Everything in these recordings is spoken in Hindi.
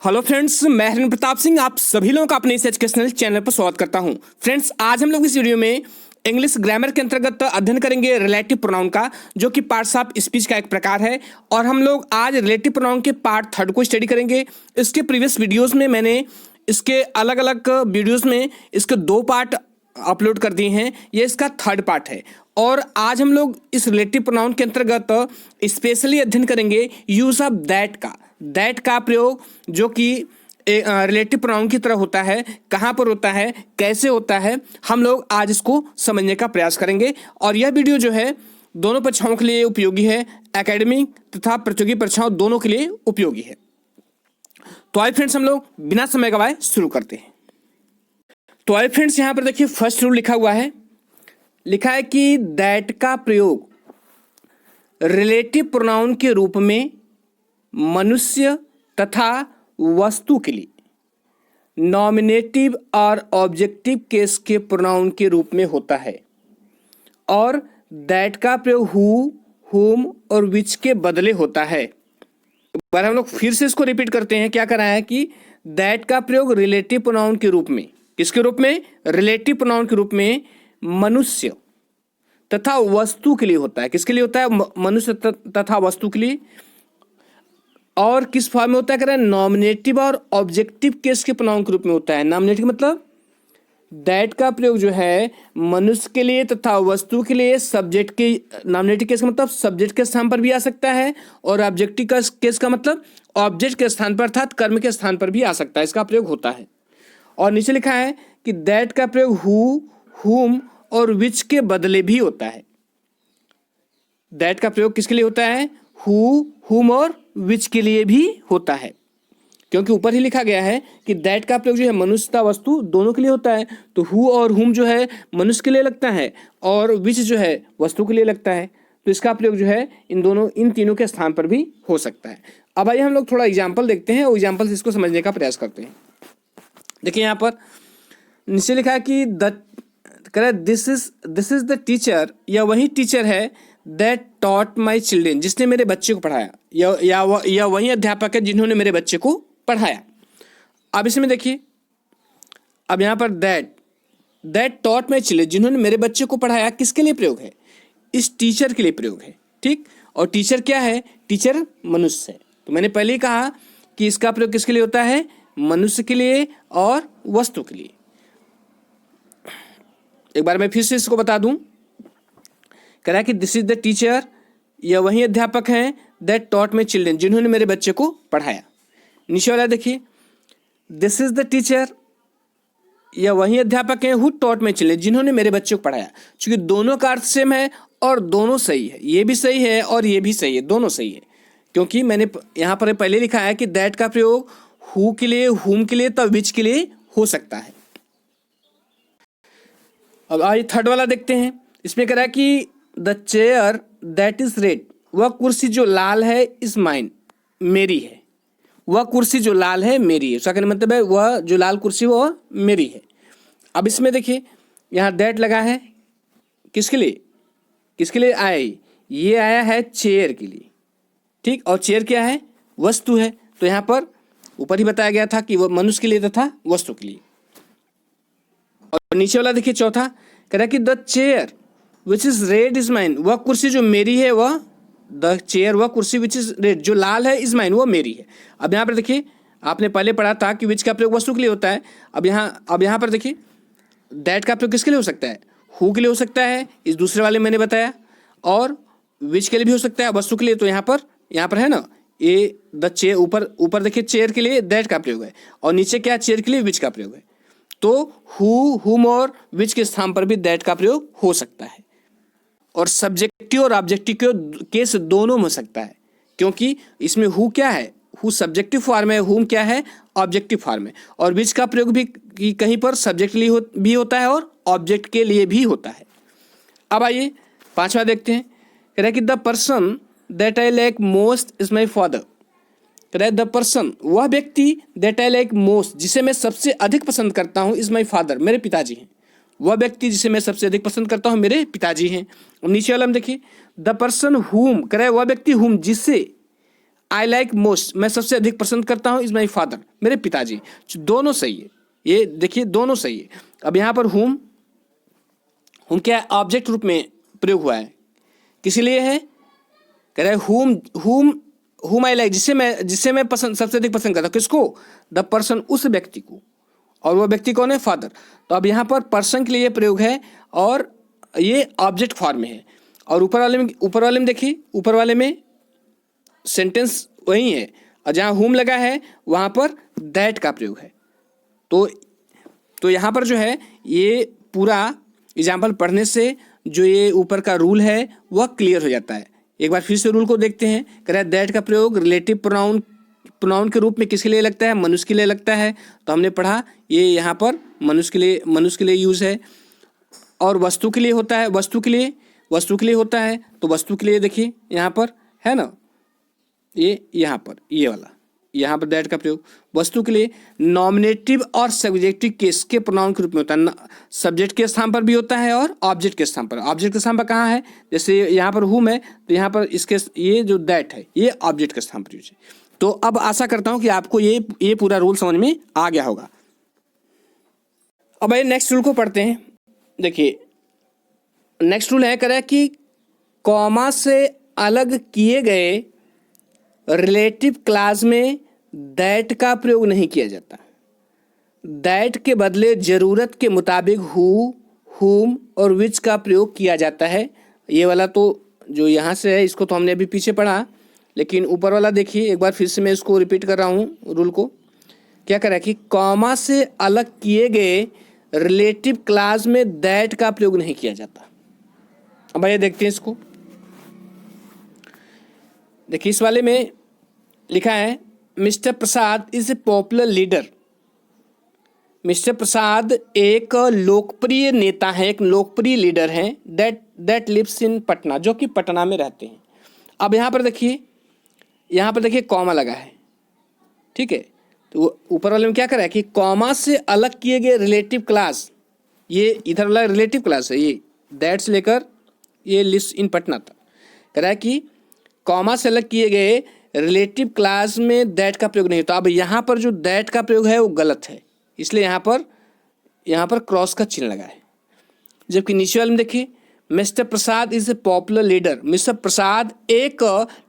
हेलो फ्रेंड्स, मैं हरिन प्रताप सिंह आप सभी लोगों का अपने इस एजुकेशनल चैनल पर स्वागत करता हूं। फ्रेंड्स, आज हम लोग इस वीडियो में इंग्लिश ग्रामर के अंतर्गत अध्ययन करेंगे रिलेटिव प्रोनाउन का, जो कि पार्ट्स ऑफ स्पीच का एक प्रकार है। और हम लोग आज रिलेटिव प्रोनाउन के पार्ट 3 को स्टडी करेंगे। इसके प्रीवियस वीडियोज़ में मैंने इसके अलग अलग वीडियोज़ में इसके 2 पार्ट अपलोड कर दिए हैं। ये इसका 3rd पार्ट है। और आज हम लोग इस रिलेटिव प्रोनाउन के अंतर्गत स्पेशली अध्ययन करेंगे यूज ऑफ दैट का प्रयोग, जो कि रिलेटिव प्रोनाउन की तरह होता है। कहाँ पर होता है, कैसे होता है, हम लोग आज इसको समझने का प्रयास करेंगे। और यह वीडियो जो है दोनों परीक्षाओं के लिए उपयोगी है, एकेडमिक तथा प्रतियोगी परीक्षाओं दोनों के लिए उपयोगी है। तो आइए फ्रेंड्स, हम लोग बिना समय गवाए शुरू करते हैं। तो आइए फ्रेंड्स, यहाँ पर देखिए फर्स्ट रूल लिखा हुआ है। लिखा है कि दैट का प्रयोग रिलेटिव प्रोनाउन के रूप में मनुष्य तथा वस्तु के लिए नॉमिनेटिव और ऑब्जेक्टिव केस के प्रोनाउन के रूप में होता है, और दैट का प्रयोग हु, हुम और विच के बदले होता है। एक बार हम लोग फिर से इसको रिपीट करते हैं। क्या कर रहा है कि दैट का प्रयोग रिलेटिव प्रोनाउन के रूप में, किसके रूप में? रिलेटिव प्रोनाउन के रूप में मनुष्य तथा वस्तु के लिए होता है। किसके लिए होता है? मनुष्य तथा वस्तु के लिए। और किस फॉर्म में होता है? कह रहे हैं नॉमिनेटिव और ऑब्जेक्टिव केस के प्रोनाउन के रूप में होता है। नॉमिनेटिव मतलब दैट का प्रयोग जो है मनुष्य के लिए तथा वस्तु के लिए सब्जेक्ट के, नॉमिनेटिव केस का मतलब सब्जेक्ट के स्थान पर भी आ सकता है, और ऑब्जेक्टिव का केस का मतलब ऑब्जेक्ट के स्थान पर अर्थात कर्म के स्थान पर भी आ सकता है। इसका प्रयोग होता है। और नीचे लिखा है कि दैट का प्रयोग हु, हुम और विच के बदले भी होता है। दैट का प्रयोग किसके लिए होता है? हु, हुम और विच के लिए भी होता है, क्योंकि ऊपर ही लिखा गया है कि दैट का प्रयोग जो है मनुष्य तथा वस्तु दोनों के लिए होता है। तो हु और हुम जो है मनुष्य के लिए लगता है, और विच जो है वस्तु के लिए लगता है। तो इसका प्रयोग जो है इन तीनों के स्थान पर भी हो सकता है। अब आइए हम लोग थोड़ा एग्जाम्पल देखते हैं और एग्जाम्पल से इसको समझने का प्रयास करते हैं। देखिए यहाँ पर नीचे लिखा है कि दिस इज द टीचर, या वही टीचर है दैट टॉट माई चिल्ड्रेन, जिसने मेरे बच्चे को पढ़ाया, या वही अध्यापक है जिन्होंने मेरे बच्चे को पढ़ाया। अब इसमें देखिए, अब यहाँ पर दैट टॉट माई चिल्ड्रेन, जिन्होंने मेरे बच्चे को पढ़ाया, किसके लिए प्रयोग है? इस टीचर के लिए प्रयोग है। ठीक, और टीचर क्या है? टीचर मनुष्य है। तो मैंने पहले ही कहा कि इसका प्रयोग किसके लिए होता है? मनुष्य के लिए और वस्तु के लिए। एक बार मैं फिर से इसको बता दूं। कह रहा है कि दिस इज द टीचर, या वही अध्यापक हैं दैट टॉट माई चिल्ड्रेन, जिन्होंने मेरे बच्चे को पढ़ाया। नीचे वाला देखिए, दिस इज द टीचर, या वही अध्यापक हैं हु टॉट माई चिल्ड्रेन, जिन्होंने मेरे बच्चे को पढ़ाया। क्योंकि दोनों का अर्थ सेम है और दोनों सही है। ये भी सही है और ये भी सही है, दोनों सही है। क्योंकि मैंने यहाँ पर पहले लिखा है कि दैट का प्रयोग हु के लिए, हुम के लिए, तब विच के लिए हो सकता है। अब आइए 3rd वाला देखते हैं। इसमें कह रहा है कि the chair that is red, वह कुर्सी जो लाल है, इज माइन, मेरी है। वह कुर्सी जो लाल है मेरी है। उसका कहने मतलब है वह जो लाल कुर्सी वो मेरी है। अब इसमें देखिए यहाँ दैट लगा है, किसके लिए? किसके लिए आया? ये आया है चेयर के लिए। ठीक, और चेयर क्या है? वस्तु है। तो यहाँ पर ऊपर ही बताया गया था कि वह मनुष्य के लिए तथा वस्तु के लिए। और नीचे वाला देखिए चौथा, कह रहा है कि the chair which is red is mine, वह कुर्सी जो मेरी है वह, द चेयर वह कुर्सी विच इज रेड जो लाल है, इज माइन वो मेरी है। अब यहाँ पर देखिए, आपने पहले पढ़ा था कि विच का प्रयोग वस्तु के लिए होता है। अब यहाँ पर देखिए दैट का प्रयोग किसके लिए हो सकता है? हु के लिए हो सकता है, इस दूसरे वाले मैंने बताया, और विच के लिए भी हो सकता है, वस्तु के लिए। तो यहाँ पर है ना, ये द चेयर, ऊपर देखिए चेयर के लिए दैट का प्रयोग है, और नीचे क्या? चेयर के लिए विच का प्रयोग है। तो हु, हुम और विच के स्थान पर भी दैट का प्रयोग हो सकता है। और सब्जेक्टिव और ऑब्जेक्टिव केस दोनों में हो सकता है, क्योंकि इसमें हु क्या है? हु सब्जेक्टिव फॉर्म है, हुम क्या है? ऑब्जेक्टिव फॉर्म है। और विच का प्रयोग भी कहीं पर सब्जेक्ट के लिए भी होता है और ऑब्जेक्ट के लिए भी होता है। अब आइए 5वां देखते हैं। कह रहा है कि the person that I like most is my father. कह रहा है द पर्सन, वह व्यक्ति दैट आई लाइक मोस्ट, जिसे मैं सबसे अधिक पसंद करता हूँ, इज माई फादर, मेरे पिताजी हैं। वह व्यक्ति जिसे मैं सबसे अधिक पसंद करता हूँ मेरे पिताजी हैं। नीचे वाला में देखिए, द पर्सन हुम, कह रहा है वह व्यक्ति हुम, जिसे आई लाइक मोस्ट, मैं सबसे अधिक पसंद करता हूँ, इज माई फादर, मेरे पिताजी। दोनों सही है, ये देखिए दोनों सही है। अब यहाँ पर हुम क्या है, ऑब्जेक्ट रूप में प्रयोग हुआ है, किसी लिए है, कह रहा है हुम आई लाइक, जिससे मैं पसंद सबसे अधिक पसंद करता हूँ, किसको, द पर्सन, उस व्यक्ति को, और वो व्यक्ति कौन है, फादर। तो अब यहाँ पर पर्सन के लिए प्रयोग है और ये ऑब्जेक्ट फॉर्म में है। और ऊपर वाले में देखिए, ऊपर वाले में सेंटेंस वही है, और जहाँ हुम लगा है वहाँ पर दैट का प्रयोग है। तो यहाँ पर जो है ये पूरा एग्जाम्पल पढ़ने से जो ये ऊपर का रूल है वह क्लियर हो जाता है। एक बार फिर से रूल को देखते हैं। कह रहा है दैट का प्रयोग रिलेटिव प्रोनाउन के रूप में किसके लिए लगता है, मनुष्य के लिए लगता है। तो हमने पढ़ा ये यहाँ पर मनुष्य के लिए यूज़ है। और वस्तु के लिए होता है, वस्तु के लिए होता है। तो वस्तु के लिए देखिए यहाँ पर है ना, ये यहाँ पर ये वाला, यहाँ पर दैट का प्रयोग वस्तु के लिए। नॉमिनेटिव और सब्जेक्टिव केस के प्रोनाउन के रूप में होता है, सब्जेक्ट के स्थान पर भी होता है और ऑब्जेक्ट के स्थान पर। ऑब्जेक्ट के स्थान पर कहाँ है, जैसे यहाँ पर हुम है तो यहाँ पर इसके ये जो दैट है ये ऑब्जेक्ट के स्थान पर यूज है। तो अब आशा करता हूँ कि आपको ये पूरा रूल समझ में आ गया होगा। अब ये नेक्स्ट रूल को पढ़ते हैं। देखिए नेक्स्ट रूल है, करें कि कॉमा से अलग किए गए रिलेटिव क्लास में दैट का प्रयोग नहीं किया जाता। दैट के बदले ज़रूरत के मुताबिक हु, हुम और विच का प्रयोग किया जाता है। ये वाला तो जो यहाँ से है इसको तो हमने अभी पीछे पढ़ा, लेकिन ऊपर वाला देखिए एक बार फिर से मैं इसको रिपीट कर रहा हूँ रूल को। क्या करा कि कॉमा से अलग किए गए रिलेटिव क्लास में दैट का प्रयोग नहीं किया जाता। अब आइए देखते हैं इसको। देखिए इस वाले में लिखा है mister Prasad is a popular leader. Mister Prasad एक लोकप्रिय नेता है, एक लोकप्रिय लीडर हैं दैट लिव्स इन पटना, जो कि पटना में रहते हैं। अब यहाँ पर देखिए कॉमा लगा है, ठीक है। तो ऊपर वाले में क्या करा है कि कॉमा से अलग किए गए रिलेटिव क्लास, ये इधर वाला रिलेटिव क्लास है, ये दैट से लेकर ये लिव्स इन पटना तक। कह रहा है कि कॉमा से अलग किए गए रिलेटिव क्लास में दैट का प्रयोग नहीं होता। अब यहाँ पर जो दैट का प्रयोग है वो गलत है, इसलिए यहाँ पर क्रॉस का चिन्ह लगा है। जबकि नीचे वाले में देखिए mister Prasad is a popular leader, mister Prasad एक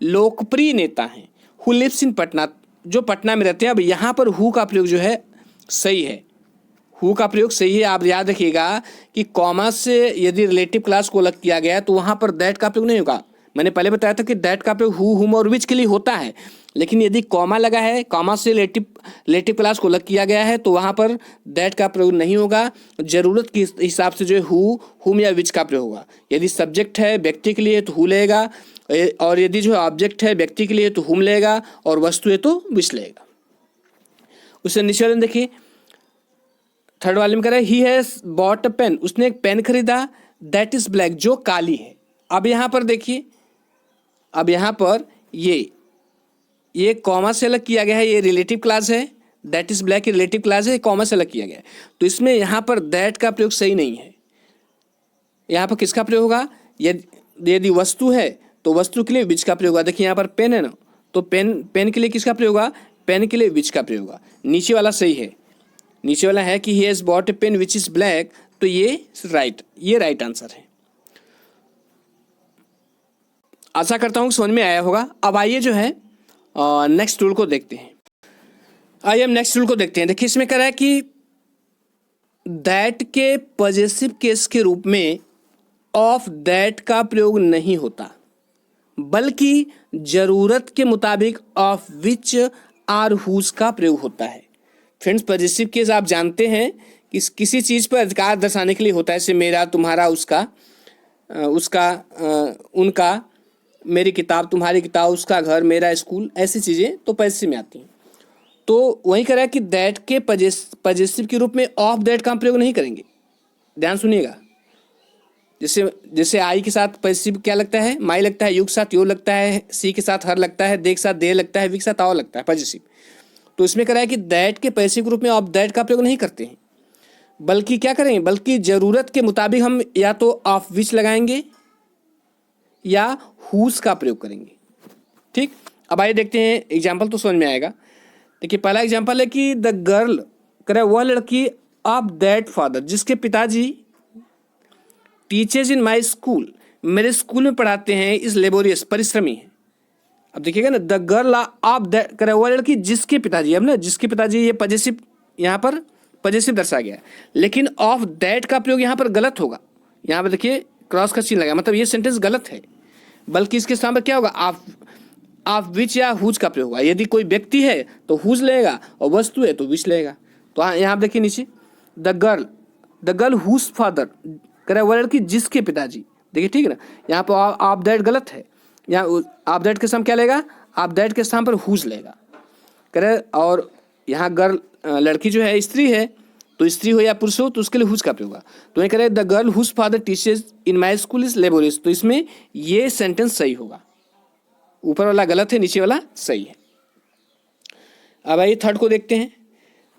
लोकप्रिय नेता हैं, हु लिव्स इन पटना, जो पटना में रहते हैं। अब यहाँ पर हु का प्रयोग जो है सही है, हु का प्रयोग सही है। आप याद रखिएगा कि कॉमा से यदि रिलेटिव क्लास को अलग किया गया तो वहाँ पर दैट का प्रयोग नहीं होगा। मैंने पहले बताया था कि दैट का प्रयोग हु, हुम और विच के लिए होता है, लेकिन यदि कॉमा लगा है, कॉमा से रिलेटिव क्लास को अलग किया गया है तो वहाँ पर दैट का प्रयोग नहीं होगा। ज़रूरत के हिसाब से जो है हु, हुम या विच का प्रयोग होगा। यदि सब्जेक्ट है व्यक्ति के लिए तो हु लेगा, और यदि जो है ऑब्जेक्ट है व्यक्ति के लिए तो हुम लेगा, और वस्तु है तो विच लेगा। उससे नीचे वाले देखिए थर्ड वाले में कह रहा है he has bought a pen, उसने एक पेन खरीदा दैट इज ब्लैक, जो काली है। अब यहाँ पर देखिए, अब यहाँ पर ये कॉमा से अलग किया गया है, ये रिलेटिव क्लास है, that is black relative class है, कॉमा से अलग किया गया है। तो इसमें यहाँ पर दैट का प्रयोग सही नहीं है। यहाँ पर किसका प्रयोग होगा, यदि वस्तु है तो वस्तु के लिए विच का प्रयोग होगा। देखिए यहाँ पर पेन है ना, तो पेन के लिए किसका प्रयोग होगा, पेन के लिए विच का प्रयोग होगा। नीचे वाला सही है, नीचे वाला है कि he has bought a pen which is black, तो ये राइट आंसर है। आशा करता हूँ समझ में आया होगा। अब आइए जो है नेक्स्ट रूल को देखते हैं। आइए हम नेक्स्ट रूल को देखते हैं। देखिए इसमें कह रहा है कि दैट के पॉजेसिव केस के रूप में ऑफ दैट का प्रयोग नहीं होता, बल्कि जरूरत के मुताबिक ऑफ विच आर हुज का प्रयोग होता है। फ्रेंड्स पॉजेसिव केस आप जानते हैं कि किसी चीज़ पर अधिकार दर्शाने के लिए होता है, जैसे मेरा, तुम्हारा, उसका, उनका, मेरी किताब, तुम्हारी किताब, उसका घर, मेरा स्कूल, ऐसी चीज़ें तो पॉजेसिव में आती हैं। तो वही कह रहा है कि दैट के पॉजेसिव के रूप में ऑफ दैट का प्रयोग नहीं करेंगे। ध्यान सुनिएगा, जैसे आई के साथ पॉजेसिव क्या लगता है, माई लगता है, यू के साथ यो लगता है, सी के साथ हर लगता है, दे के साथ दे लगता है, वी के साथ आओ लगता है पॉजेसिव। तो इसमें कह रहा है कि दैट के पॉजेसिव के रूप में ऑफ दैट का प्रयोग नहीं करते हैं, बल्कि क्या करेंगे, बल्कि ज़रूरत के मुताबिक हम या तो ऑफ विच लगाएंगे या हुज का प्रयोग करेंगे। ठीक, अब आइए देखते हैं एग्जाम्पल, तो समझ में आएगा। देखिए पहला एग्जाम्पल है कि द गर्ल करे वह लड़की ऑफ दैट फादर जिसके पिताजी टीचर्स इन माई स्कूल मेरे स्कूल में पढ़ाते हैं इस लेबोरियस परिश्रमी है। अब देखिएगा ना, द गर्ल ऑफ दैट करे वह लड़की जिसके पिताजी, अब ना जिसके पिताजी ये पजेसिव, यहाँ पर पजेसिव दर्शाया गया है, लेकिन ऑफ दैट का प्रयोग यहाँ पर गलत होगा। यहाँ पर देखिए क्रॉस का चिन्ह लगा, मतलब ये सेंटेंस गलत है, बल्कि इसके सामने क्या होगा, ऑफ विच या हुज का प्रयोग होगा। यदि कोई व्यक्ति है तो हुज लेगा और वस्तु है तो विच लेगा। तो यहाँ देखिए नीचे द गर्ल हुज फादर करे वह लड़की जिसके पिताजी, देखिए ठीक है ना, यहाँ पर ऑफ दैट गलत है, यहाँ ऑफ दैट के सामने क्या लेगा, ऑफ दैट के स्थान पर हुज लेगा करे। और यहाँ गर्ल लड़की जो है स्त्री है, तो स्त्री हो या पुरुष हो तो उसके लिए हुज का प्रयोग होगा। तो ये करे the girl whose father teachers in my school is laborious, तो इसमें ये सेंटेंस सही होगा। ऊपर वाला गलत है, नीचे वाला सही है। अब आइए थर्ड को देखते हैं।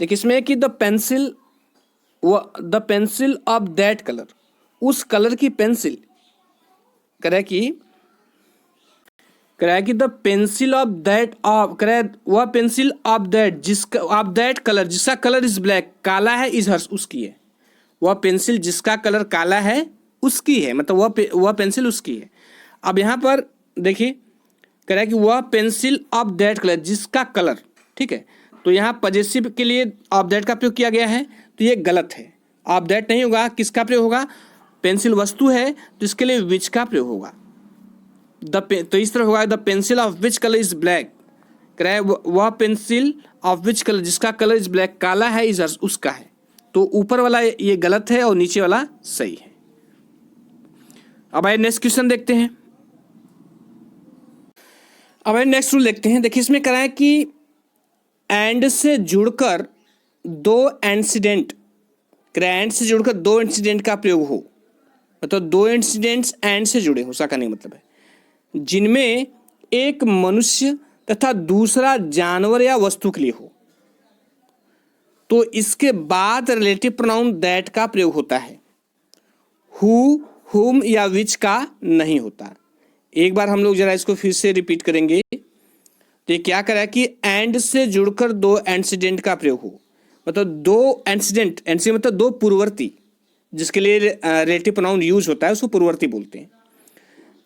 देखिए इसमें कि the pencil of that colour, उस कलर की पेंसिल, करे कि the pencil of that of, करे वह पेंसिल ऑफ दैट जिसका, ऑफ दैट कलर जिसका कलर इज ब्लैक, काला है, इज हर्स उसकी है। वह पेंसिल जिसका कलर काला है उसकी है, मतलब वह पेंसिल उसकी है। अब यहाँ पर देखिए कह कि वह पेंसिल ऑफ दैट कलर जिसका कलर, ठीक है, तो यहाँ पजेसिव के लिए ऑफ दैट का प्रयोग किया गया है, तो ये गलत है। ऑफ दैट नहीं होगा, किसका प्रयोग होगा, पेंसिल वस्तु है तो इसके लिए विच का प्रयोग होगा। तो इस तरह होगा the pencil of which colour is black, कह रहा है वह पेंसिल ऑफ विच कलर जिसका कलर इज ब्लैक, काला है, इज उसका है। तो ऊपर वाला ये गलत है और नीचे वाला सही है। अब आइए नेक्स्ट क्वेश्चन देखते हैं। अब आइए नेक्स्ट रूल देखते हैं। देखिए इसमें करा है कि एंड से जुड़कर दो इंसिडेंट, एंड से जुड़कर दो इंसिडेंट का प्रयोग हो, मतलब दो इंसिडेंट्स एंड से जुड़े हो, उसका कहने का मतलब है जिनमें एक मनुष्य तथा दूसरा जानवर या वस्तु के लिए हो, तो इसके बाद रिलेटिव प्रोनाउन दैट का प्रयोग होता है, हु, हुम या विच का नहीं होता। एक बार हम लोग जरा इसको फिर से रिपीट करेंगे। तो ये क्या करा कि एंड से जुड़कर दो इंसिडेंट का प्रयोग हो, मतलब दो इंसिडेंट, एंड मतलब दो पूर्ववर्ती, जिसके लिए रिलेटिव प्रोनाउन यूज होता है उसको पूर्ववर्ती बोलते हैं।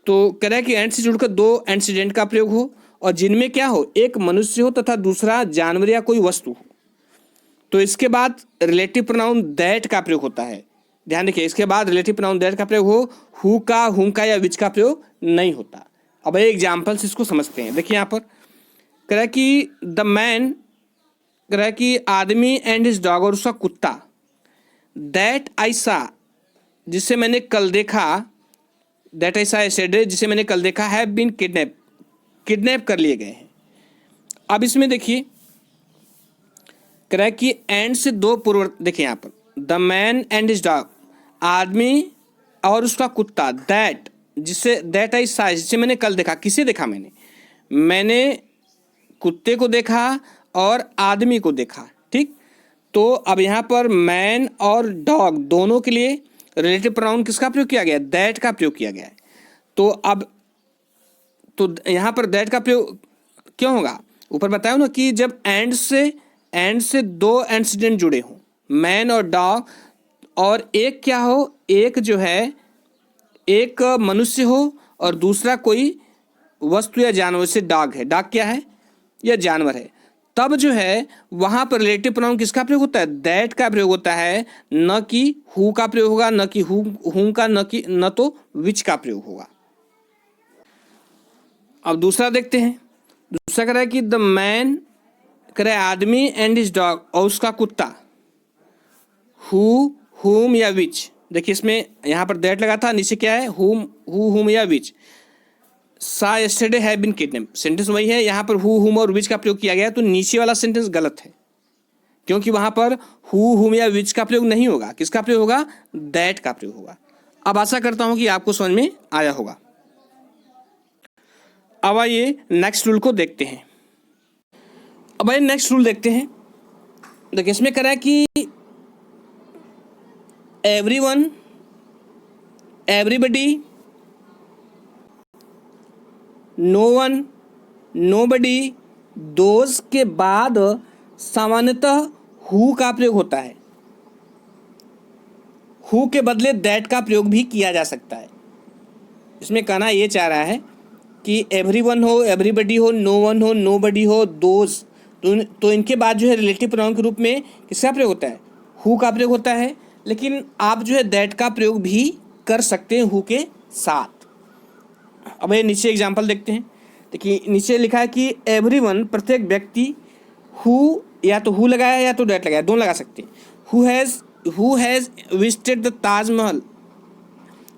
तो कह रहा है कि एंड से जुड़कर दो इंसिडेंट का प्रयोग हो और जिनमें क्या हो, एक मनुष्य हो तथा दूसरा जानवर या कोई वस्तु हो, तो इसके बाद रिलेटिव प्रोनाउन दैट का प्रयोग होता है। ध्यान रखिए, इसके बाद रिलेटिव प्रोनाउन दैट का प्रयोग हो, हु का, हुम का या विच का प्रयोग नहीं होता। अब एग्जाम्पल से इसको समझते हैं। देखिए यहाँ पर कह रहा है कि द मैन, कह रहा है कि आदमी एंड हिज डॉग, और उसका कुत्ता, दैट आई सा जिसे मैंने कल देखा, दैट आई सा यस्टरडे जिसे मैंने कल देखा, हैव बीन किडनैप कर लिए गए हैं। अब इसमें देखिए कह रहा है कि एंड से दो पूर्व, देखिए यहाँ पर the man and his dog, आदमी और उसका कुत्ता, दैट जिसे, दैट आई सा जिसे मैंने कल देखा, किसे देखा, मैंने कुत्ते को देखा और आदमी को देखा, ठीक। तो अब यहाँ पर मैन और डॉग दोनों के लिए रिलेटिव प्रोनाउन किसका प्रयोग किया गया है, दैट का प्रयोग किया गया है। तो अब तो यहाँ पर दैट का प्रयोग क्यों होगा, ऊपर बताया ना कि जब एंड से दो इंसिडेंट जुड़े हों, मैन और डॉग, और एक क्या हो, एक जो है एक मनुष्य हो और दूसरा कोई वस्तु या जानवर, से डॉग है, डॉग क्या है, यह जानवर है, तब जो है वहां पर रिलेटिव प्रोनाउन किसका प्रयोग होता है, दैट का प्रयोग होता है, न कि हु का प्रयोग होगा, न कि हुम का, न तो विच का प्रयोग होगा। अब दूसरा देखते हैं। दूसरा कह रहा है कि द मैन, कह रहा है आदमी एंड हिज डॉग, और उसका कुत्ता, हु, हुम या विच। देखिए इसमें यहाँ पर दैट लगा था, नीचे क्या है, हुम या विच। सा yesterday have been kidnap, sentence वही है, यहाँ पर हु, हुम और विच का प्रयोग किया गया है, तो नीचे वाला सेंटेंस गलत है, क्योंकि वहाँ पर हु, हुम या विच का प्रयोग नहीं होगा, किसका प्रयोग होगा, दैट का प्रयोग होगा। अब आशा करता हूँ कि आपको समझ में आया होगा। अब आइए नेक्स्ट रूल को देखते हैं। अब आइए नेक्स्ट रूल देखते हैं। देखिए इसमें कह रहा है कि everyone, everybody, no one, nobody, those के बाद सामान्यतः हु का प्रयोग होता है। हु के बदले दैट का प्रयोग भी किया जा सकता है। इसमें कहना ये चाह रहा है कि एवरीवन हो, एवरीबडी हो, नो वन हो, नोबडी हो, दोज, तो इनके बाद जो है रिलेटिव प्रोनाउन के रूप में किसका प्रयोग होता है? हु का प्रयोग होता है। लेकिन आप जो है दैट का प्रयोग भी कर सकते हैं हु के साथ। अब ये नीचे एग्जाम्पल देखते हैं। देखिए नीचे लिखा है कि एवरीवन, प्रत्येक व्यक्ति, हु या तो हु लगाया या तो दैट लगाया, दोनों लगा सकते हैं। Who has visited the Taj Mahal,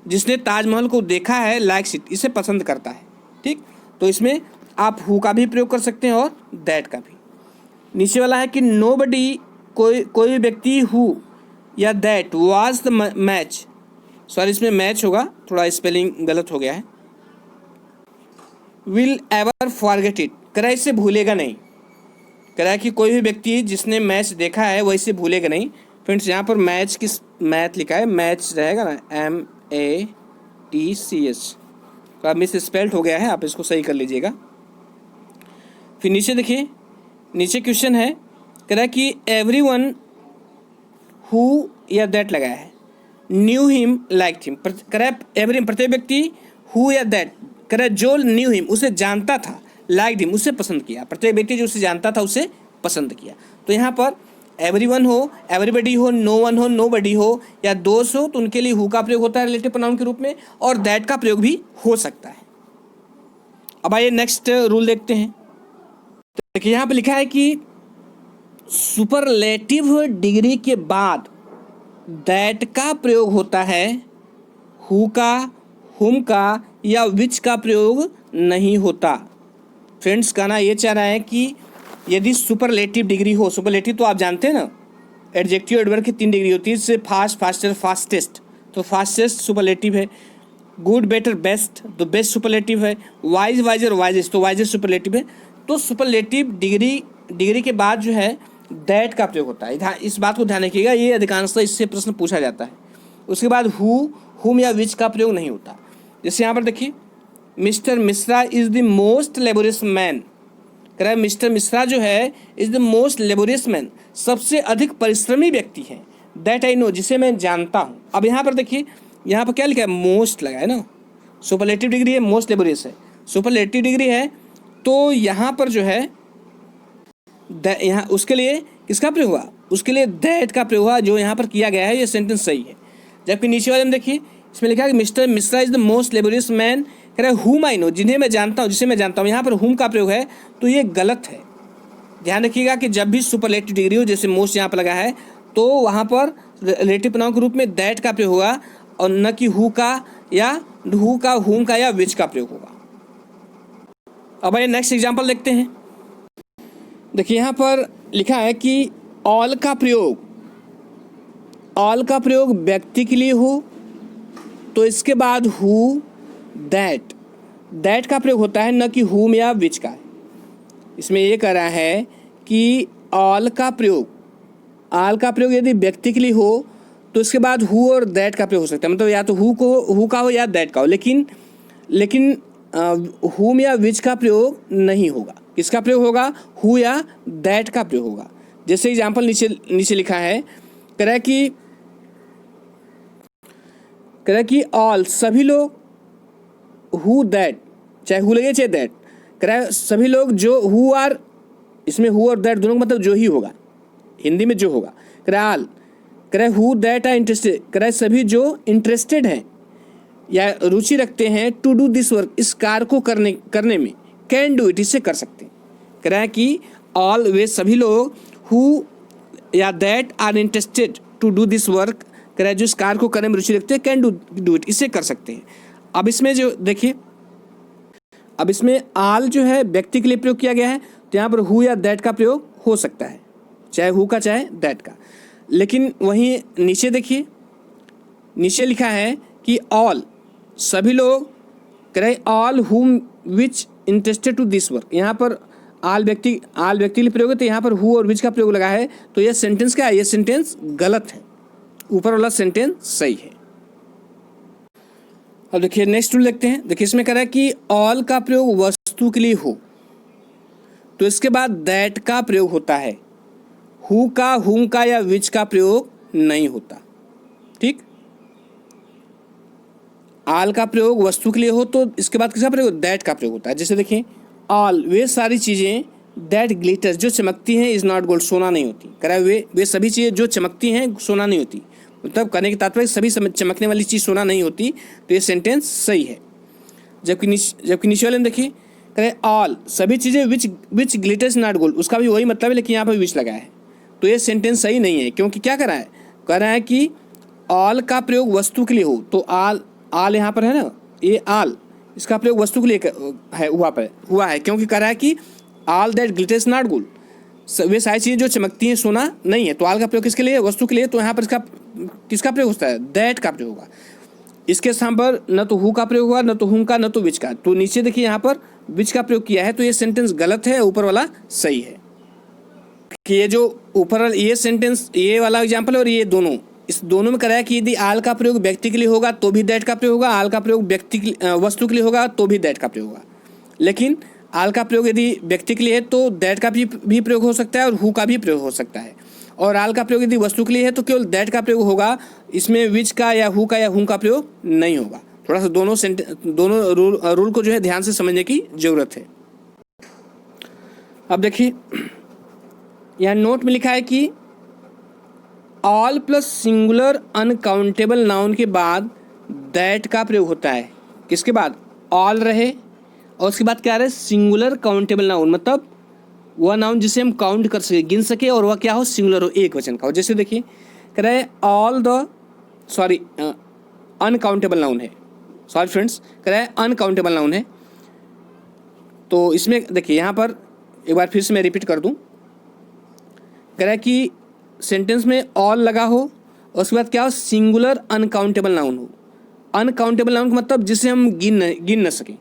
जिसने ताजमहल को देखा है, लाइक्स इट, इसे पसंद करता है। ठीक, तो इसमें आप हु का भी प्रयोग कर सकते हैं और दैट का भी। नीचे वाला है कि नोबडी, कोई व्यक्ति, हु या that was the match, sorry इसमें मैच होगा, थोड़ा स्पेलिंग गलत हो गया है, विल एवर फॉरगेट इट, करा इसे भूलेगा नहीं। करा कि कोई भी व्यक्ति जिसने मैच देखा है वह इसे भूलेगा नहीं। फ्रेंड्स यहाँ पर मैच किस मैथ लिखा है, मैच रहेगा ना, MATCH, तो आप मिस स्पेल्ड हो गया है, आप इसको सही कर लीजिएगा। फिर नीचे देखिए, नीचे क्वेश्चन है, कह रहा है कि एवरीवन हु या दैट लगाया है, न्यू हिम, लाइक हिम, कह रहा है एवरी, प्रत्येक व्यक्ति, हु या दैट, कह रहा है जो न्यू हिम, उसे जानता था, लाइक हिम, उसे पसंद किया। प्रत्येक व्यक्ति जो उसे जानता था उसे पसंद किया। तो यहाँ पर एवरीवन हो, एवरीबडी हो, नो वन हो, नोबडी हो या दोस्त हो, तो उनके लिए हु का प्रयोग होता है रिलेटिव प्रोनाउन के रूप में, और दैट का प्रयोग भी हो सकता है। अब आइए नेक्स्ट रूल देखते हैं। तो देखिए यहाँ पे लिखा है कि सुपरलेटिव डिग्री के बाद दैट का प्रयोग होता है, हु का, हुम का या विच का प्रयोग नहीं होता। फ्रेंड्स कहना ये चाह रहा है कि यदि सुपरलेटिव डिग्री हो, सुपरलेटिव तो आप जानते हैं ना, एडजेक्टिव एडवर्ब की 3 डिग्री होती है, जैसे फास्ट, फास्टर, फास्टेस्ट, तो फास्टेस्ट सुपरलेटिव है। गुड, बेटर, बेस्ट, तो बेस्ट सुपरलेटिव है। वाइज, वाइजर, वाइजेस्ट, तो वाइजेस्ट सुपरलेटिव है। तो सुपरलेटिव डिग्री के बाद जो है दैट का प्रयोग होता है। इस बात को ध्यान रखिएगा, ये अधिकांशतः इससे प्रश्न पूछा जाता है। उसके बाद हु, हुम या विच का प्रयोग नहीं होता। जैसे यहाँ पर देखिए, mister Mishra is the most laborious man, कह रहा है मिस्टर मिश्रा जो है is the most laborious man, सबसे अधिक परिश्रमी व्यक्ति है, दैट आई नो, जिसे मैं जानता हूँ। अब यहाँ पर देखिए, यहाँ पर क्या लिखा है, मोस्ट लगा है ना, सुपरलेटिव डिग्री है, मोस्ट लेबोरियस है, सुपरलेटिव डिग्री है, तो यहाँ पर जो है यहाँ उसके लिए किसका प्रयोग हुआ, उसके लिए दैट का प्रयोग हुआ, जो यहाँ पर किया गया है। ये सेंटेंस सही है। जबकि नीचे वाले में देखिए, इसमें लिखा है कि mister Mishra is the most laborious man, कह रहा है हुम आई नो, जिन्हें मैं जानता हूँ, जिसे मैं जानता हूँ। यहाँ पर हुम का प्रयोग है, तो ये गलत है। ध्यान रखिएगा कि जब भी सुपरलेटिव डिग्री हो, जैसे मोस्ट यहाँ पर लगा है, तो वहाँ पर रिलेटिव प्रोनाउन के रूप में दैट का प्रयोग होगा, और न कि हु का, हुम का या विच का प्रयोग होगा। अब आइए नेक्स्ट एग्जाम्पल देखते हैं। देखिए यहाँ पर लिखा है कि ऑल का प्रयोग व्यक्ति के लिए हो, तो इसके बाद हु, दैट का प्रयोग होता है, न कि हुम या विच का। इसमें ये कह रहा है कि ऑल का प्रयोग यदि व्यक्ति के लिए हो, तो इसके बाद हु और दैट का प्रयोग हो सकता है, मतलब या तो हु का हो या दैट का हो, लेकिन हुम या विच का प्रयोग नहीं होगा। किसका प्रयोग होगा, हु या दैट का प्रयोग होगा। जैसे एग्जाम्पल नीचे लिखा है, कह रहा है कि ऑल, सभी लोग, हु दैट, चाहे हु लगे चाहे दैट, कह रहा है सभी लोग जो हु आर, इसमें हु और दैट दोनों का मतलब जो ही होगा, हिंदी में जो होगा। कह रहा है ऑल, कह रहा है हु दैट आर इंटरेस्टेड, कह रहा है सभी जो इंटरेस्टेड हैं या रुचि रखते हैं, टू डू दिस वर्क, इस कार्य को करने में, कैन डू इट, इससे कर सकते हैं। कह रहा है कि ऑल, वे सभी लोग, हु या that are interested to do this work, कह रहा है जो इस कार्य को करने में रुचि रखते हैं, कैन डू इट, इससे कर सकते हैं। अब इसमें जो देखिए, अब इसमें ऑल जो है व्यक्ति के लिए प्रयोग किया गया है, तो यहाँ पर हु या दैट का प्रयोग हो सकता है, चाहे हु का चाहे दैट का। लेकिन वहीं नीचे देखिए, नीचे लिखा है कि ऑल, सभी लोग, कह रहे ऑल हुम विच इंटरेस्टेड टू दिस वर्क, यहाँ पर ऑल व्यक्ति के लिए प्रयोग है, तो यहाँ पर हु और विच का प्रयोग लगा है, तो यह सेंटेंस क्या है, यह सेंटेंस गलत है। ऊपर वाला सेंटेंस सही है। अब देखिए नेक्स्ट रूल देखते हैं। देखिए इसमें कह रहा है कि ऑल का प्रयोग वस्तु के लिए हो, तो इसके बाद दैट का प्रयोग होता है, हु का, हुम का या विच का प्रयोग नहीं होता। ठीक, आल का प्रयोग वस्तु के लिए हो तो इसके बाद किसका प्रयोग, दैट का प्रयोग होता है। जैसे देखिए, ऑल वे सारी चीज़ें दैट ग्लिटर्स जो चमकती हैं इज नॉट गोल्ड सोना नहीं होती। कह रहा है वे सभी चीज़ें जो चमकती हैं सोना नहीं होती, मतलब कहने के तात्पर्य सभी चमकने वाली चीज़ सोना नहीं होती। तो ये सेंटेंस सही है। जबकि नीचे वाले में देखिए, कह रहे ऑल सभी चीज़ें विच ग्लिटर्स नॉट गोल्ड, उसका भी वही मतलब है लेकिन यहाँ पर विच लगा है। तो ये सेंटेंस सही नहीं है, क्योंकि क्या कर रहा है, कह रहा है कि ऑल का प्रयोग वस्तु के लिए हो तो आल यहाँ पर है ना, ये आल इसका प्रयोग वस्तु के लिए है हुआ है, क्योंकि कह रहा है कि all that glitters not gold, वे सारी चीज़ें जो चमकती हैं सोना नहीं है। तो आल का प्रयोग किसके लिए, वस्तु के लिए। तो यहाँ पर इसका किसका प्रयोग होता है, दैट का प्रयोग होगा। इसके स्थान पर न तो हु का प्रयोग हुआ, न तो हुम का, न तो विच का। तो नीचे देखिए यहाँ पर विच का प्रयोग किया है, तो ये सेंटेंस गलत है, ऊपर वाला सही है। कि ये जो ऊपर वाला ये सेंटेंस, ये वाला एग्जाम्पल और ये दोनों, इस दोनों में कराया कि यदि आल का प्रयोग व्यक्ति के लिए होगा तो भी दैट का प्रयोग होगा, आल का प्रयोग वस्तु के लिए होगा तो भी दैट का प्रयोग होगा। लेकिन आल का प्रयोग यदि व्यक्ति के लिए है तो दैट का भी प्रयोग हो सकता है और हु का भी प्रयोग हो सकता है। और आल का प्रयोग यदि वस्तु के लिए है तो केवल दैट का प्रयोग होगा, इसमें विच का या हु का या हुम का प्रयोग नहीं होगा। थोड़ा सा दोनों रूल को जो है ध्यान से समझने की जरूरत है। अब देखिए, यहाँ नोट में लिखा है कि all plus singular uncountable noun के बाद दैट का प्रयोग होता है। किसके बाद, ऑल रहे और उसके बाद क्या रहे, सिंगुलर काउंटेबल नाउन, मतलब वह नाउन जिसे हम काउंट कर सके, गिन सके, और वह क्या हो, सिंगुलर हो, एक वचन का हो। जैसे देखिए, कह रहे अनकाउंटेबल नाउन है, सॉरी फ्रेंड्स, कह रहा है अनकाउंटेबल नाउन है। तो इसमें देखिए यहाँ पर एक बार फिर से मैं रिपीट कर दूं, कह रहा है कि सेंटेंस में ऑल लगा हो और उसके बाद क्या हो, सिंगुलर अनकाउंटेबल नाउन हो। अनकाउंटेबल नाउन का मतलब जिसे हम गिन न सकें,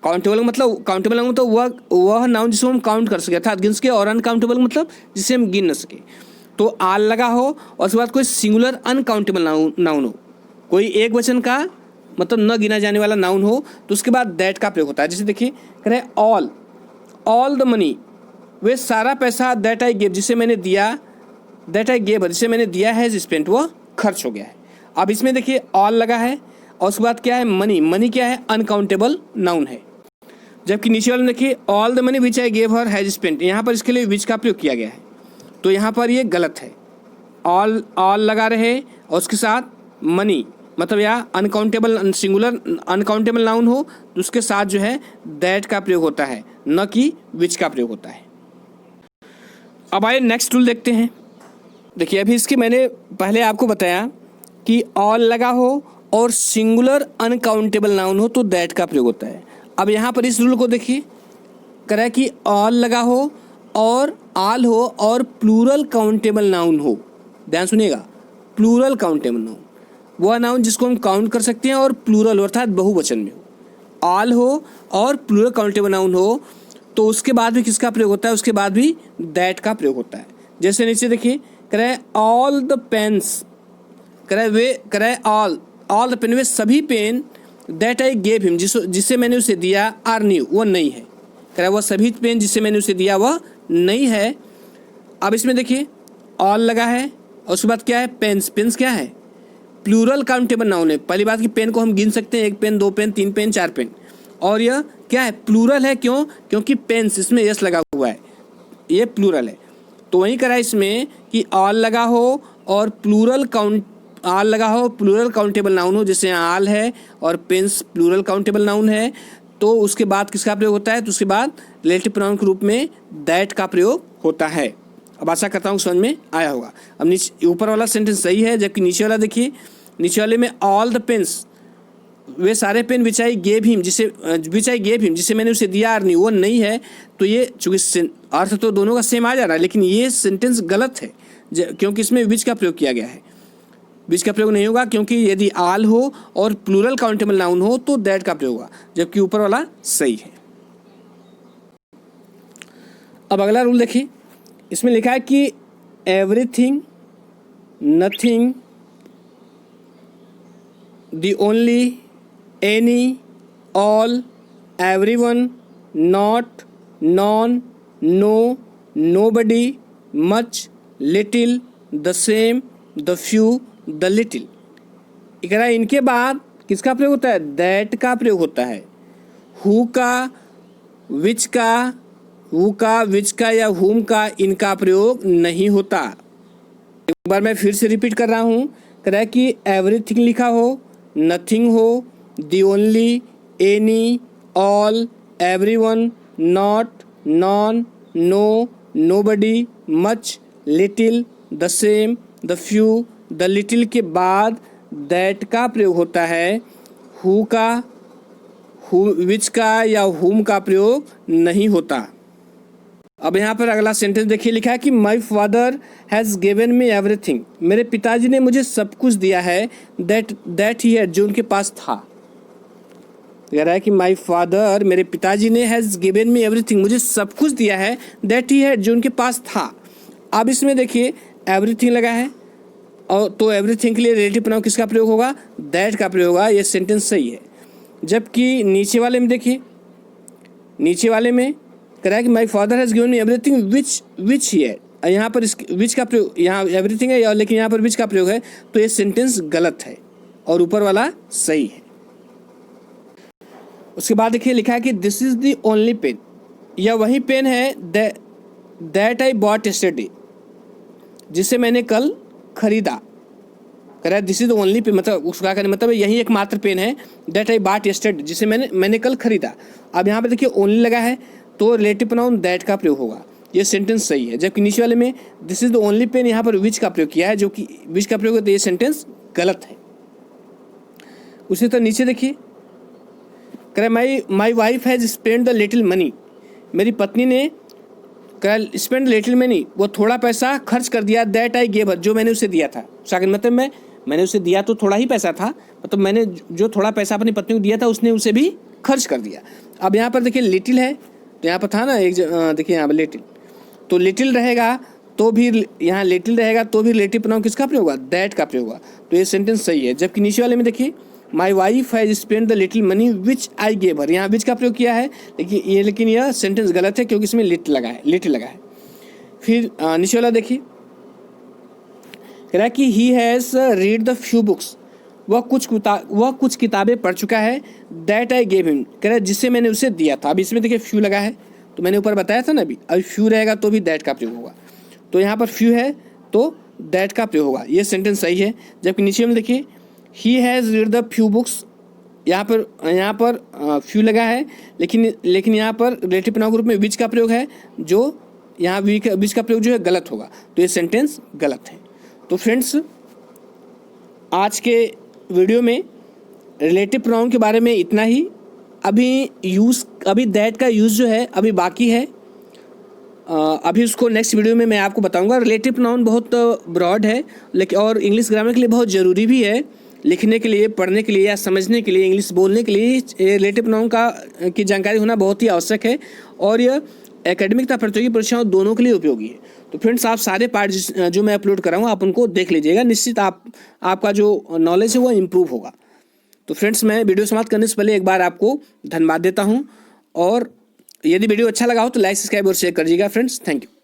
काउंटेबल नाउन तो वह नाउन जिसे हम काउंट कर सके अर्थात गिन सके, और अनकाउंटेबल मतलब जिसे हम गिन न सके। तो आल लगा हो और उसके बाद कोई सिंगुलर अनकाउंटेबल नाउन हो, कोई एक वचन का मतलब न गिना जाने वाला नाउन हो, तो उसके बाद दैट का प्रयोग होता है। जैसे देखिए, कह रहे ऑल द मनी, वे सारा पैसा दैट आई गेव जिसे मैंने दिया, जिसे मैंने दिया है स्पेंट, वह खर्च हो गया है। अब इसमें देखिए ऑल लगा है और उसके बाद क्या है, मनी क्या है, अनकाउंटेबल नाउन है। जबकि नीचे वाले में देखिए, all the money which I gave her has spent, यहाँ पर इसके लिए विच का प्रयोग किया गया है, तो यहाँ पर ये गलत है। ऑल लगा रहे और उसके साथ मनी, मतलब या अनकाउंटेबल सिंगुलर अनकाउंटेबल नाउन हो तो उसके साथ जो है दैट का प्रयोग होता है, न कि विच का प्रयोग होता है। अब आइए नेक्स्ट रूल देखते हैं। देखिए, अभी इसके मैंने पहले आपको बताया कि ऑल लगा हो और सिंगुलर अनकाउंटेबल नाउन हो तो दैट का प्रयोग होता है। अब यहाँ पर इस रूल को देखिए, कह रहा है कि ऑल लगा हो और आल हो और प्लूरल काउंटेबल नाउन हो। ध्यान सुनिएगा, प्लूरल काउंटेबल नाउन वह नाउन जिसको हम काउंट कर सकते हैं और प्लूरल अर्थात बहुवचन में हो। ऑल हो और प्लूरल काउंटेबल नाउन हो तो उसके बाद भी किसका प्रयोग होता है, उसके बाद भी दैट का प्रयोग होता है। जैसे नीचे देखिए, कह रहा है ऑल द पेन्स, कह रहा है ऑल द पेन, वे सभी pen that I gave him जिसे मैंने उसे दिया आर न्यू, वो नहीं है। कह रहा है वह सभी पेन जिसे मैंने उसे दिया वह नहीं है। अब इसमें देखिए ऑल लगा है और उसके बाद क्या है, पेन्स क्या है, प्लूरल काउंटेबल नाउन है। पहली बात कि पेन को हम गिन सकते हैं, 1 पेन 2 पेन 3 पेन 4 पेन, और यह क्या है, प्लूरल है। क्यों, क्योंकि पेन्स इसमें यस लगा हुआ है, ये प्लूरल है। तो वहीं करा इसमें कि ऑल लगा हो और प्लूरल काउंटेबल नाउन हो, जैसे आल है और पेन्स प्लूरल काउंटेबल नाउन है, तो उसके बाद किसका प्रयोग होता है, तो उसके बाद रिलेटिव प्रोनाउन के रूप में दैट का प्रयोग होता है। अब आशा करता हूँ समझ में आया होगा। अब नीचे ऊपर वाला सेंटेंस सही है, जबकि नीचे वाला देखिए, नीचे वाले में ऑल द पेन्स, वे सारे pen which I gave him जिसे मैंने उसे दिया और नहीं, वो नहीं है। तो ये चूंकि अर्थ तो दोनों का सेम आ जा रहा है, लेकिन ये सेंटेंस गलत है क्योंकि इसमें विच का प्रयोग किया गया है। विच का प्रयोग नहीं होगा, क्योंकि यदि आल हो और प्लूरल काउंटेबल नाउन हो तो दैट का प्रयोग होगा, जबकि ऊपर वाला सही है। अब अगला रूल देखिए, इसमें लिखा है कि everything, nothing, the only, any, all, everyone, not, none, no, nobody, much, little, the same, the few, the little. इनके बाद किसका प्रयोग होता है? दैट का प्रयोग होता है। हु का, विच का, हु का, विच का या हुम का इनका प्रयोग नहीं होता। एक बार मैं फिर से रिपीट कर रहा हूँ। कह रहा है कि एवरीथिंग लिखा हो, नथिंग हो, the only, any, all, everyone, not, none, no, nobody, much, little, the same, the few, the little के बाद दैट का प्रयोग होता है। हु का, विच का या हुम का प्रयोग नहीं होता। अब यहाँ पर अगला सेंटेंस देखिए, लिखा है कि my father has given me everything. मेरे पिताजी ने मुझे सब कुछ दिया है। दैट ही है, जो उनके पास था। कह रहा है कि माई फादर, मेरे पिताजी ने, हैज़ गिवन मी एवरीथिंग, मुझे सब कुछ दिया है। दैट ही है, जो उनके पास था। अब इसमें देखिए एवरीथिंग लगा है, और तो एवरीथिंग के लिए रिलेटिव प्रोनाउन किसका प्रयोग होगा? दैट का प्रयोग होगा। ये सेंटेंस सही है। जबकि नीचे वाले में देखिए, नीचे वाले में कह रहा है कि my father has given me everything which he है। यहाँ पर इस विच का प्रयोग, यहाँ एवरीथिंग है लेकिन यहाँ पर विच का प्रयोग है, तो ये सेंटेंस गलत है और ऊपर वाला सही है। उसके बाद देखिए लिखा है कि this is the only pen, यह वही पेन है दैट आई बॉट यस्टरडे, जिसे मैंने कल खरीदा। कह रहा है this is the only pen, मतलब उसका कहने मतलब यही एकमात्र पेन है दैट आई बॉट यस्टरडे, जिसे मैंने कल खरीदा। अब यहाँ पे देखिए ओनली लगा है, तो रिलेटिव प्रोनाउन दैट का प्रयोग होगा। ये सेंटेंस सही है। जबकि नीचे वाले में this is the only pen, यहाँ पर विच का प्रयोग किया है, जो कि विच का प्रयोग है, तो ये सेंटेंस गलत है। उसी तरह नीचे देखिए, कह रहा है my wife has spend the little money, मेरी पत्नी ने स्पेंड लिटिल मनी, वो थोड़ा पैसा खर्च कर दिया, दैट आई गेव हर, जो मैंने उसे दिया था। मतलब मैंने उसे दिया तो थोड़ा ही पैसा था, मतलब मैंने जो थोड़ा पैसा अपनी पत्नी को दिया था उसने उसे भी खर्च कर दिया। अब यहाँ पर देखिए लिटिल है, तो यहाँ पर था ना एक, देखिए यहाँ पर लिटिल, तो लिटिल रहेगा तो भी यहाँ लिटिल रहेगा तो भी रिलेटिव प्रोनाउन किसका प्रयोग होगा? दैट का प्रयोग होगा। तो ये सेंटेंस सही है। जबकि नीचे वाले में देखिए my wife has spend the little money which I gave her, यहाँ विच का प्रयोग किया है, लेकिन यह सेंटेंस गलत है क्योंकि इसमें लिटिल लगा है। फिर नीचे वाला देखिए, कह रहा है कि he has read the few books, वह कुछ किताबें पढ़ चुका है, दैट आई गेव हिम, कह रहा है जिसे मैंने उसे दिया था। अब इसमें देखिए फ्यू लगा है, तो मैंने ऊपर बताया था ना अभी, अब फ्यू रहेगा तो भी दैट का प्रयोग होगा, तो यहाँ पर फ्यू है तो दैट का प्रयोग होगा। ये सेंटेंस सही है। जबकि नीचे में देखिए he has read the few books, यहाँ पर फ्यू लगा है, लेकिन यहाँ पर रिलेटिव प्रोनाउन के रूप में विच का प्रयोग है, जो यहाँ विच का प्रयोग जो है गलत होगा, तो ये सेंटेंस गलत है। तो फ्रेंड्स, आज के वीडियो में रिलेटिव प्रोनाउन के बारे में इतना ही। अभी दैट का यूज़ जो है अभी बाकी है, अभी उसको नेक्स्ट वीडियो में मैं आपको बताऊंगा। रिलेटिव प्रोनाउन बहुत ब्रॉड है, लेकिन और इंग्लिश ग्रामर के लिए बहुत ज़रूरी भी है, लिखने के लिए, पढ़ने के लिए या समझने के लिए, इंग्लिश बोलने के लिए रिलेटिव प्रोनाउन की जानकारी होना बहुत ही आवश्यक है, और यह एकेडमिक तथा प्रतियोगी परीक्षाओं दोनों के लिए उपयोगी है। तो फ्रेंड्स, आप सारे पार्ट जो मैं अपलोड कर रहा हूँ आप उनको देख लीजिएगा, निश्चित आपका जो नॉलेज है वो इम्प्रूव होगा। तो फ्रेंड्स, मैं वीडियो समाप्त करने से पहले एक बार आपको धन्यवाद देता हूँ, और यदि वीडियो अच्छा लगा हो तो लाइक, सब्सक्राइब और शेयर कर दीजिएगा फ्रेंड्स। Thank you.